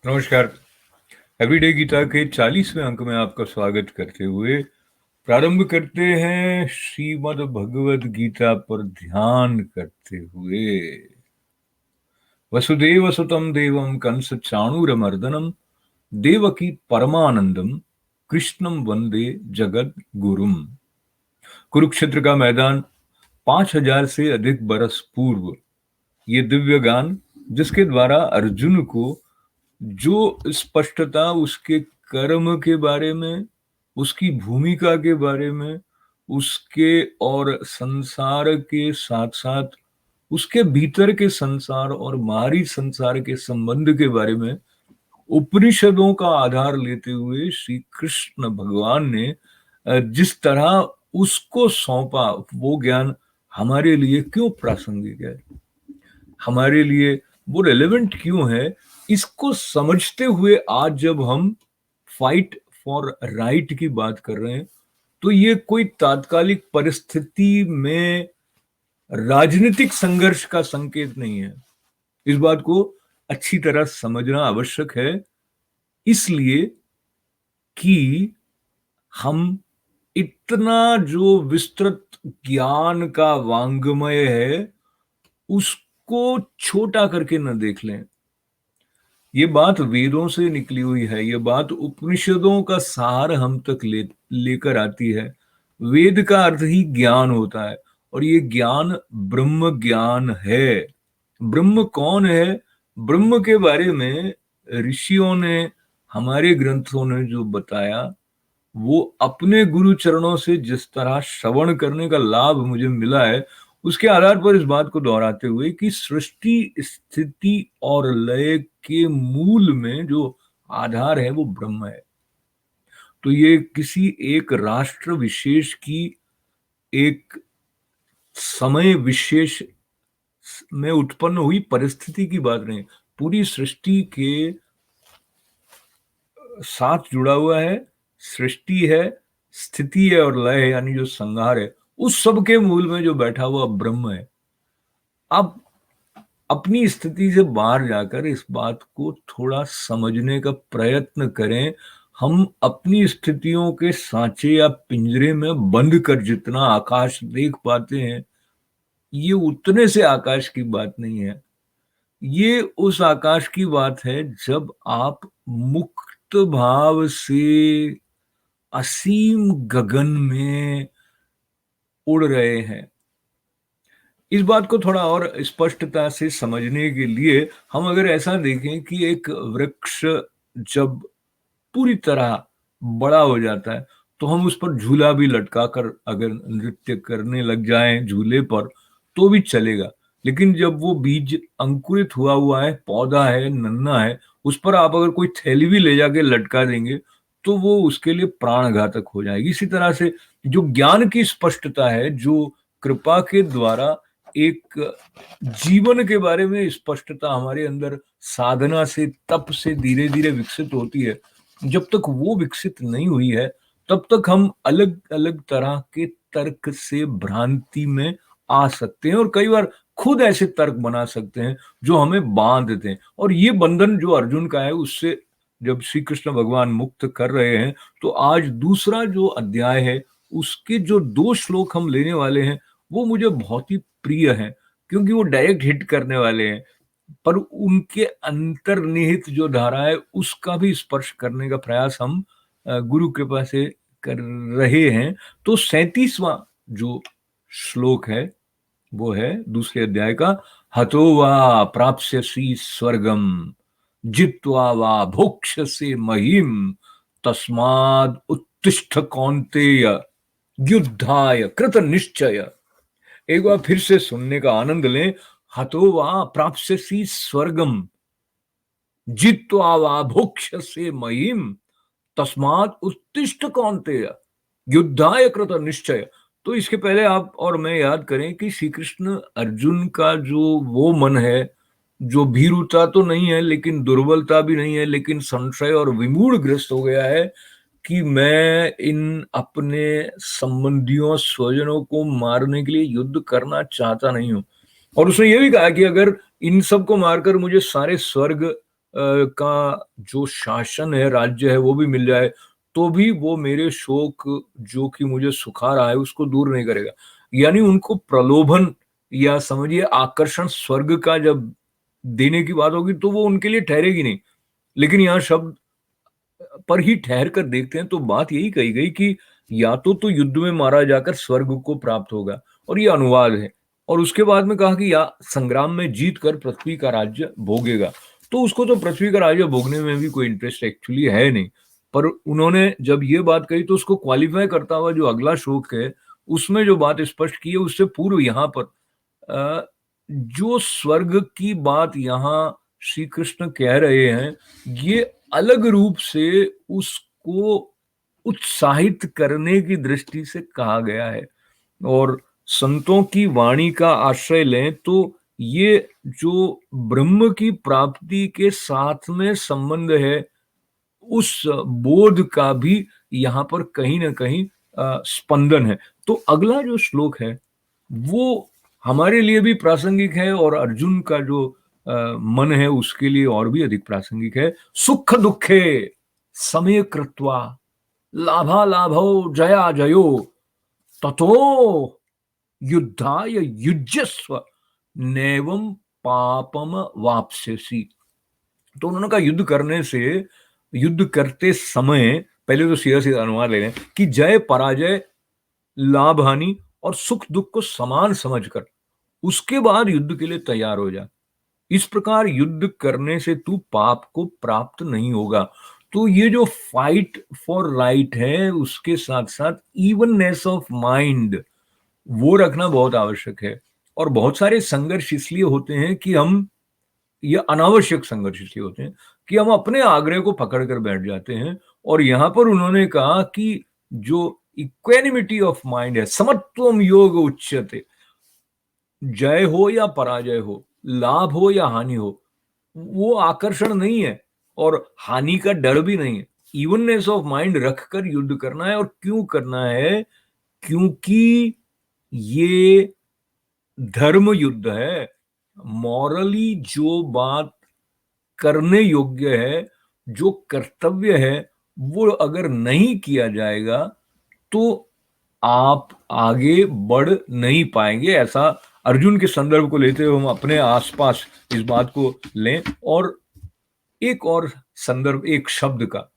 नमस्कार। एवरीडे गीता के 40वें अंक में आपका स्वागत करते हुए प्रारंभ करते हैं श्रीमद् भगवद गीता पर ध्यान करते हुए। वसुदेव सुतं देवं कंस चाणूरमर्दनम देवकी परमानंदम कृष्णम वंदे जगत गुरुम। कुरुक्षेत्र का मैदान 5000 से अधिक बरस पूर्व, ये दिव्य गान जिसके द्वारा अर्जुन को जो स्पष्टता उसके कर्म के बारे में, उसकी भूमिका के बारे में, उसके और संसार के साथ साथ उसके भीतर के संसार और बाहरी संसार के संबंध के बारे में उपनिषदों का आधार लेते हुए श्री कृष्ण भगवान ने जिस तरह उसको सौंपा, वो ज्ञान हमारे लिए क्यों प्रासंगिक है, हमारे लिए वो रेलेवेंट क्यों है, इसको समझते हुए आज जब हम फाइट फॉर राइट की बात कर रहे हैं तो ये कोई तात्कालिक परिस्थिति में राजनीतिक संघर्ष का संकेत नहीं है। इस बात को अच्छी तरह समझना आवश्यक है, इसलिए कि हम इतना जो विस्तृत ज्ञान का वांग्मय है उसको छोटा करके न देख लें। ये बात वेदों से निकली हुई है, ये बात उपनिषदों का सार हम तक लेकर आती है। वेद का अर्थ ही ज्ञान होता है और ये ज्ञान ब्रह्म ज्ञान है। ब्रह्म कौन है, ब्रह्म के बारे में ऋषियों ने, हमारे ग्रंथों ने जो बताया, वो अपने गुरु चरणों से जिस तरह श्रवण करने का लाभ मुझे मिला है, उसके आधार पर इस बात को दोहराते हुए कि सृष्टि स्थिति और लय के मूल में जो आधार है वो ब्रह्म है। तो ये किसी एक राष्ट्र विशेष की, एक समय विशेष में उत्पन्न हुई परिस्थिति की बात नहीं, पूरी सृष्टि के साथ जुड़ा हुआ है। सृष्टि है, स्थिति है और लय है, यानी जो संहार है, उस सब के मूल में जो बैठा हुआ ब्रह्म है। अब अपनी स्थिति से बाहर जाकर इस बात को थोड़ा समझने का प्रयत्न करें। हम अपनी स्थितियों के सांचे या पिंजरे में बंद कर जितना आकाश देख पाते हैं, ये उतने से आकाश की बात नहीं है। ये उस आकाश की बात है जब आप मुक्त भाव से असीम गगन में उड़ रहे हैं। इस बात को थोड़ा और स्पष्टता से समझने के लिए हम अगर ऐसा देखें कि एक वृक्ष जब पूरी तरह बड़ा हो जाता है तो हम उस पर झूला भी लटका कर अगर नृत्य करने लग जाएं झूले पर तो भी चलेगा, लेकिन जब वो बीज अंकुरित हुआ है, पौधा है, नन्हा है, उस पर आप अगर कोई थैली भी ले जाके लटका देंगे तो वो उसके लिए प्राणघातक हो जाएगी। इसी तरह से जो ज्ञान की स्पष्टता है, जो कृपा के द्वारा एक जीवन के बारे में स्पष्टता हमारे अंदर साधना से, तप से धीरे धीरे विकसित होती है, जब तक वो विकसित नहीं हुई है तब तक हम अलग अलग तरह के तर्क से भ्रांति में आ सकते हैं और कई बार खुद ऐसे तर्क बना सकते हैं जो हमें बांध देते हैं। और ये बंधन जो अर्जुन का है, उससे जब श्री कृष्ण भगवान मुक्त कर रहे हैं तो आज दूसरा जो अध्याय है उसके जो 2 श्लोक हम लेने वाले हैं वो मुझे बहुत ही प्रिय है, क्योंकि वो डायरेक्ट हिट करने वाले हैं, पर उनके अंतर्निहित जो धारा है उसका भी स्पर्श करने का प्रयास हम गुरु कृपा से कर रहे हैं। तो 37वां जो श्लोक है वो है दूसरे अध्याय का, हतो वा प्राप्स्यसि स्वर्गम जित्वा वा भोक्ष्यसे महिम तस्माद् उत्तिष्ठ कौन्तेय युद्धाय कृत निश्चय। एक बार फिर से सुनने का आनंद लें। हतो वा प्राप्स्यसि स्वर्गम जित्वा वा भोक्ष्यसे महिम तस्मात् उत्तिष्ठ कौन्तेय युद्धाय कृत निश्चय। तो इसके पहले आप और मैं याद करें कि श्री कृष्ण अर्जुन का जो वो मन है, जो भीरुता तो नहीं है लेकिन दुर्बलता भी नहीं है, लेकिन संशय और विमूढ़ ग्रस्त हो गया है कि मैं इन अपने संबंधियों स्वजनों को मारने के लिए युद्ध करना चाहता नहीं हूं। और उसने ये भी कहा कि अगर इन सबको मारकर मुझे सारे स्वर्ग का जो शासन है, राज्य है, वो भी मिल जाए, तो भी वो मेरे शोक जो कि मुझे सुखा रहा है उसको दूर नहीं करेगा। यानी उनको प्रलोभन या समझिए आकर्षण स्वर्ग का जब देने की बात होगी तो वो उनके लिए ठहरेगी नहीं। लेकिन यहाँ शब्द पर ही ठहर कर देखते हैं तो बात यही कही गई कि या तो युद्ध में मारा जाकर स्वर्ग को प्राप्त होगा, और ये अनुवाद है। और उसके बाद में कहा कि या संग्राम में जीत कर पृथ्वी का राज्य भोगेगा। तो उसको तो पृथ्वी का राज्य भोगने में भी कोई इंटरेस्ट एक्चुअली है नहीं। पर उन्होंने जब ये बात कही तो उसको क्वालिफाई करता हुआ जो अगला श्लोक है उसमें जो बात स्पष्ट की है उससे पूर्व यहाँ पर जो स्वर्ग की बात यहाँ श्री कृष्ण कह रहे हैं, ये अलग रूप से उसको उत्साहित करने की दृष्टि से कहा गया है। और संतों की वाणी का आश्रय लें तो ये जो ब्रह्म की प्राप्ति के साथ में संबंध है, उस बोध का भी यहाँ पर कहीं ना कहीं स्पंदन है। तो अगला जो श्लोक है वो हमारे लिए भी प्रासंगिक है और अर्जुन का जो मन है उसके लिए और भी अधिक प्रासंगिक है। सुख दुखे समय कृत्वा लाभा लाभो जया जयो ततो युद्धाय युज्यस्व नैवं पापम वाप्स्यसि। तो उन्होंने कहा युद्ध करने से, युद्ध करते समय, पहले तो सीधा सीधा अनुवाद ले लें कि जय पराजय, लाभ हानि और सुख दुख को समान समझकर उसके बाद युद्ध के लिए तैयार हो जा। इस प्रकार युद्ध करने से तू पाप को प्राप्त नहीं होगा। तो ये जो फाइट फॉर राइट है उसके साथ साथ इवननेस ऑफ माइंड वो रखना बहुत आवश्यक है। और बहुत सारे संघर्ष इसलिए होते हैं कि हम, ये अनावश्यक संघर्ष इसलिए होते हैं कि हम अपने आग्रह को पकड़ कर बैठ जाते हैं। और यहां पर उन्होंने कहा कि जो इक्वेनिमिटी ऑफ माइंड है, समत्वम योग उच्यते, जय हो या पराजय हो, लाभ हो या हानि हो, वो आकर्षण नहीं है और हानि का डर भी नहीं है। इवननेस ऑफ माइंड रखकर युद्ध करना है। और क्यों करना है? क्योंकि ये धर्म युद्ध है। मॉरली जो बात करने योग्य है, जो कर्तव्य है, वो अगर नहीं किया जाएगा तो आप आगे बढ़ नहीं पाएंगे। ऐसा अर्जुन के संदर्भ को लेते हुए हम अपने आसपास इस बात को लें। और एक और संदर्भ, एक शब्द का,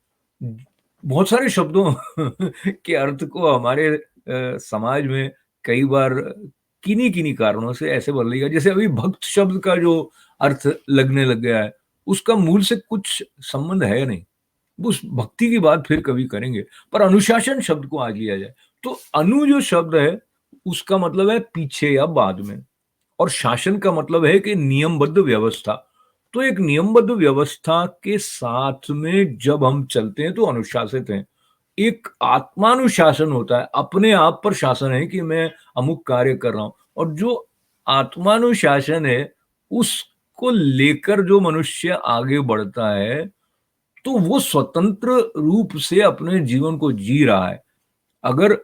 बहुत सारे शब्दों के अर्थ को हमारे समाज में कई बार किन्हीं किन्हीं कारणों से ऐसे बदल गया। जैसे अभी भक्त शब्द का जो अर्थ लगने लग गया है उसका मूल से कुछ संबंध है नहीं। उस भक्ति की बात फिर कभी करेंगे। पर अनुशासन शब्द को आज लिया जाए तो अनु जो शब्द है उसका मतलब है पीछे या बाद में, और शासन का मतलब है कि नियमबद्ध व्यवस्था। तो एक नियमबद्ध व्यवस्था के साथ में जब हम चलते हैं तो अनुशासित हैं। एक आत्मानुशासन होता है, अपने आप पर शासन है कि मैं अमुक कार्य कर रहा हूं। और जो आत्मानुशासन है उसको लेकर जो मनुष्य आगे बढ़ता है तो वो स्वतंत्र रूप से अपने जीवन को जी रहा है। अगर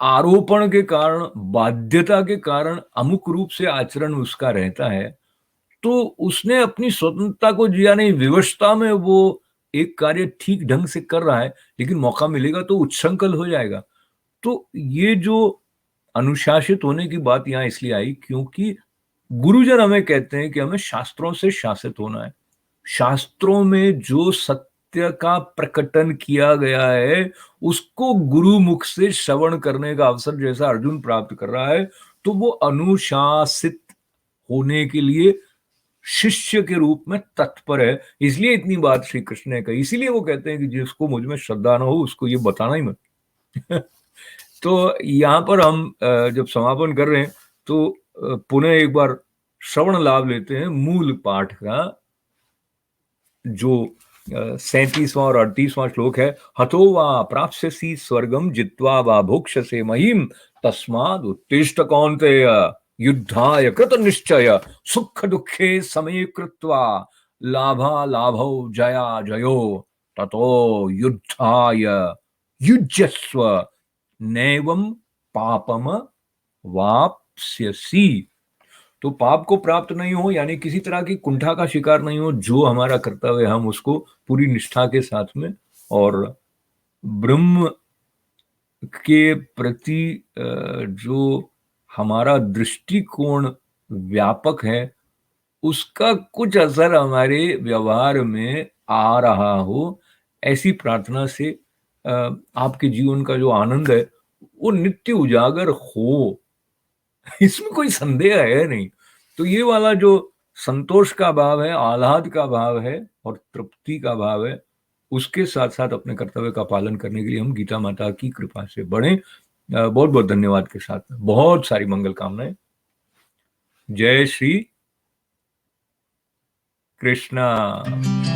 आरोपण के कारण, बाध्यता के कारण अमुक रूप से आचरण उसका रहता है तो उसने अपनी स्वतंत्रता को जिया नहीं, विवशता में वो एक कार्य ठीक ढंग से कर रहा है, लेकिन मौका मिलेगा तो उच्छृंखल हो जाएगा। तो ये जो अनुशासित होने की बात यहाँ इसलिए आई क्योंकि गुरुजन हमें कहते हैं कि हमें शास्त्रों से शासित होना है। शास्त्रों में जो सत्य का प्रकटन किया गया है उसको गुरु मुख से श्रवण करने का अवसर जैसा अर्जुन प्राप्त कर रहा है, तो वो अनुशासित होने के लिए शिष्य के रूप में तत्पर है। इसलिए इतनी बात श्री कृष्ण ने कही। इसीलिए वो कहते हैं कि जिसको मुझ में श्रद्धा न हो उसको ये बताना ही मत। तो यहाँ पर हम जब समापन कर रहे हैं तो पुनः एक बार श्रवण लाभ लेते हैं मूल पाठ का, जो 37वां और 38वां श्लोक है। हतो वा प्राप्स्यसि स्वर्गम जित्वा वा भोक्ष्यसे महीम तस्माद् उत्तिष्ठ कौन्तेय युद्धाय कृत निश्चय सुख दुखे समय कृत्वा लाभा लाभौ जया जयो ततो युद्धाय युज्यस्व नैवं पापम वाप्स्यसि। तो पाप को प्राप्त नहीं हो यानी किसी तरह की कुंठा का शिकार नहीं हो, जो हमारा कर्तव्य है हम उसको पूरी निष्ठा के साथ में और ब्रह्म के प्रति जो हमारा दृष्टिकोण व्यापक है उसका कुछ असर हमारे व्यवहार में आ रहा हो, ऐसी प्रार्थना से आपके जीवन का जो आनंद है वो नित्य उजागर हो, इसमें कोई संदेह है नहीं। तो ये वाला जो संतोष का भाव है, आह्लाद का भाव है और तृप्ति का भाव है, उसके साथ साथ अपने कर्तव्य का पालन करने के लिए हम गीता माता की कृपा से बढ़े। बहुत बहुत धन्यवाद के साथ बहुत सारी मंगल कामनाएं। जय श्री कृष्णा।